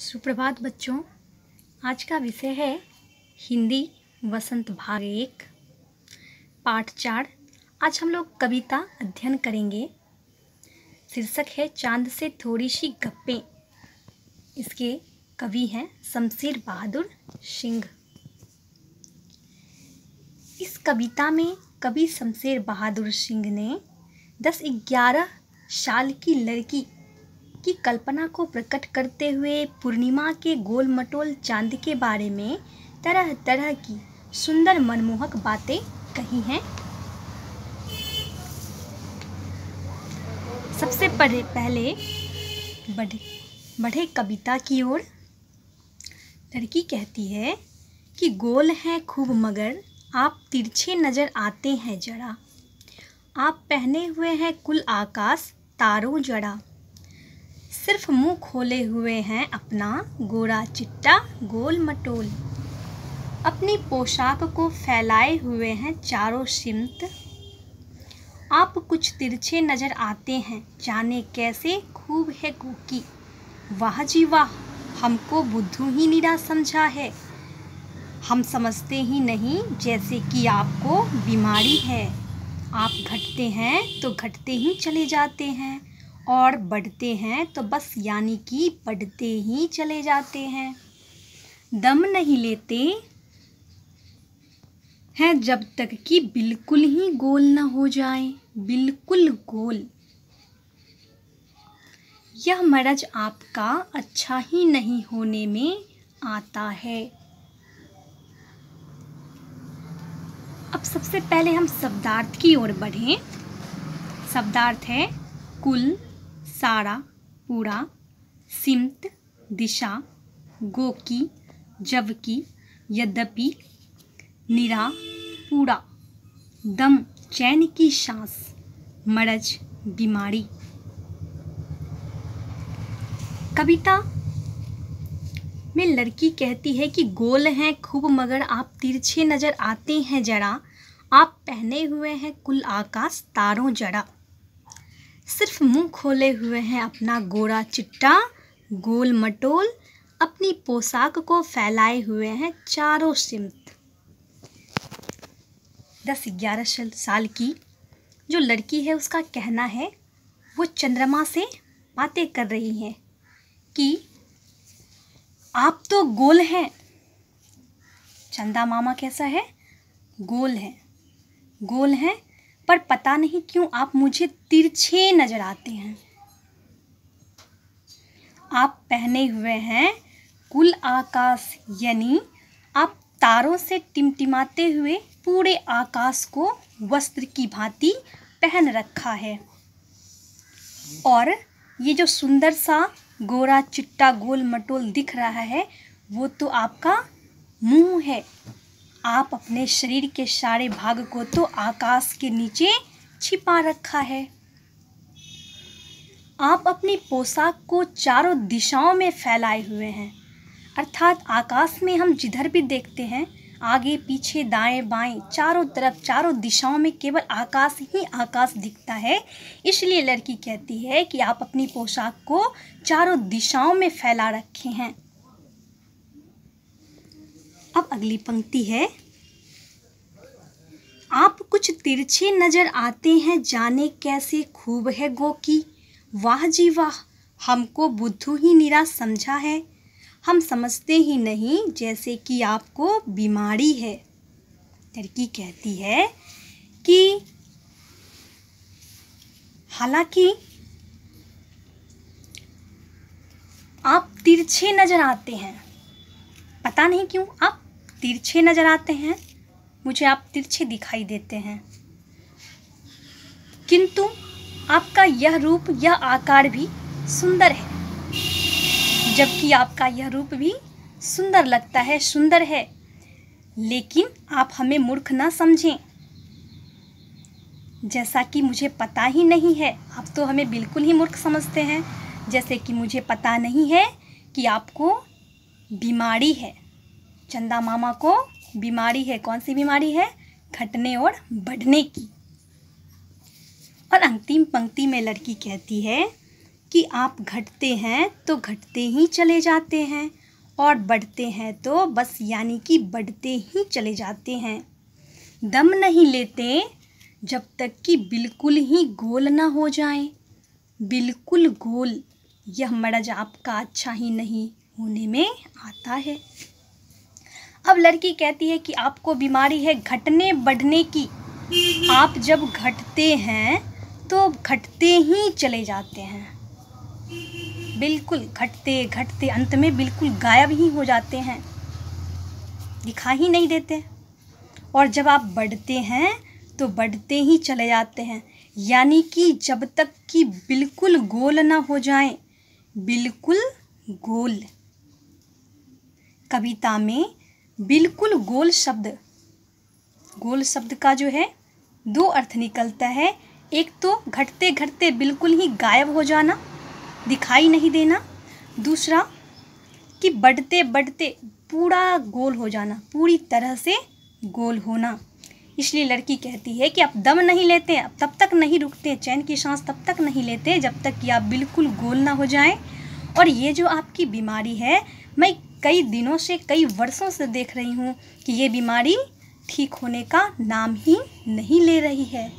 सुप्रभात बच्चों। आज का विषय है हिंदी वसंत भाग 1 पाठ 4। आज हम लोग कविता अध्ययन करेंगे। शीर्षक है चांद से थोड़ी सी गप्पें। इसके कवि हैं शमशेर बहादुर सिंह। इस कविता में कवि शमशेर बहादुर सिंह ने 10-11 साल की लड़की की कल्पना को प्रकट करते हुए पूर्णिमा के गोल मटोल चांद के बारे में तरह तरह की सुंदर मनमोहक बातें कही हैं। सबसे पहले बढ़े कविता की ओर। लड़की कहती है कि गोल हैं खूब मगर आप तिरछे नजर आते हैं जरा। आप पहने हुए हैं कुल आकाश तारों जड़ा। सिर्फ मुंह खोले हुए हैं अपना गोरा चिट्टा गोल मटोल। अपनी पोशाक को फैलाए हुए हैं चारों सिमत। आप कुछ तिरछे नजर आते हैं जाने कैसे खूब है गोकी। वाह जी वाह हमको बुद्धू ही निरा समझा है। हम समझते ही नहीं जैसे कि आपको बीमारी है। आप घटते हैं तो घटते ही चले जाते हैं और बढ़ते हैं तो बस यानी कि बढ़ते ही चले जाते हैं। दम नहीं लेते हैं जब तक कि बिल्कुल ही गोल न हो जाए, बिल्कुल गोल। यह मरज आपका अच्छा ही नहीं होने में आता है। अब सबसे पहले हम शब्दार्थ की ओर बढ़ें। शब्दार्थ है कुल, सारा, पूरा, सिमत, दिशा, गोकी, जबकि, यद्यपि, निरा, पूरा, दम, चैन की सांस, मरज, बीमारी। कविता में लड़की कहती है कि गोल हैं खूब मगर आप तिरछे नजर आते हैं जरा। आप पहने हुए हैं कुल आकाश तारों जड़ा। सिर्फ मुंह खोले हुए हैं अपना गोरा चिट्टा गोल मटोल। अपनी पोशाक को फैलाए हुए हैं चारों सिमत। 10-11 साल की जो लड़की है उसका कहना है वो चंद्रमा से बातें कर रही है कि आप तो गोल हैं। चंदा मामा कैसा है? गोल है, गोल हैं, पर पता नहीं क्यों आप मुझे तिरछे नजर आते हैं। आप पहने हुए हैं कुल आकाश यानी आप तारों से टिमटिमाते हुए पूरे आकाश को वस्त्र की भांति पहन रखा है। और ये जो सुंदर सा गोरा चिट्टा गोल मटोल दिख रहा है वो तो आपका मुंह है। आप अपने शरीर के सारे भाग को तो आकाश के नीचे छिपा रखा है। आप अपनी पोशाक को चारों दिशाओं में फैलाए हुए हैं, अर्थात आकाश में हम जिधर भी देखते हैं आगे पीछे दाएं बाएं चारों तरफ चारों दिशाओं में केवल आकाश ही आकाश दिखता है। इसलिए लड़की कहती है कि आप अपनी पोशाक को चारों दिशाओं में फैला रखे हैं। अब अगली पंक्ति है आप कुछ तिरछे नजर आते हैं जाने कैसे खूब है गोकी। वाह जी वाह हमको बुद्धू ही निरा समझा है। हम समझते ही नहीं जैसे कि आपको बीमारी है। लड़की कहती है कि हालांकि आप तिरछे नजर आते हैं, पता नहीं क्यों आप तिरछे नजर आते हैं, मुझे आप तिरछे दिखाई देते हैं, किंतु आपका यह रूप यह आकार भी सुंदर है। जबकि आपका यह रूप भी सुंदर लगता है, सुंदर है, लेकिन आप हमें मूर्ख ना समझें। जैसा कि मुझे पता ही नहीं है, आप तो हमें बिल्कुल ही मूर्ख समझते हैं। जैसे कि मुझे पता नहीं है कि आपको बीमारी है। चंदा मामा को बीमारी है। कौन सी बीमारी है? घटने और बढ़ने की। और अंतिम पंक्ति में लड़की कहती है कि आप घटते हैं तो घटते ही चले जाते हैं और बढ़ते हैं तो बस यानी कि बढ़ते ही चले जाते हैं। दम नहीं लेते जब तक कि बिल्कुल ही गोल ना हो जाएं। बिल्कुल गोल यह मर्ज आपका अच्छा ही नहीं होने में आता है। अब लड़की कहती है कि आपको बीमारी है घटने बढ़ने की। आप जब घटते हैं तो घटते ही चले जाते हैं, बिल्कुल घटते घटते अंत में बिल्कुल गायब ही हो जाते हैं, दिखाई ही नहीं देते। और जब आप बढ़ते हैं तो बढ़ते ही चले जाते हैं, यानी कि जब तक कि बिल्कुल गोल ना हो जाएं। बिल्कुल गोल। कविता में बिल्कुल गोल शब्द का जो है दो अर्थ निकलता है। एक तो घटते घटते बिल्कुल ही गायब हो जाना, दिखाई नहीं देना। दूसरा कि बढ़ते बढ़ते पूरा गोल हो जाना, पूरी तरह से गोल होना। इसलिए लड़की कहती है कि आप दम नहीं लेते, आप तब तक नहीं रुकते, चैन की सांस तब तक नहीं लेते जब तक कि आप बिल्कुल गोल ना हो जाएं। और ये जो आपकी बीमारी है, मैं कई दिनों से, कई वर्षों से देख रही हूँ कि ये बीमारी ठीक होने का नाम ही नहीं ले रही है।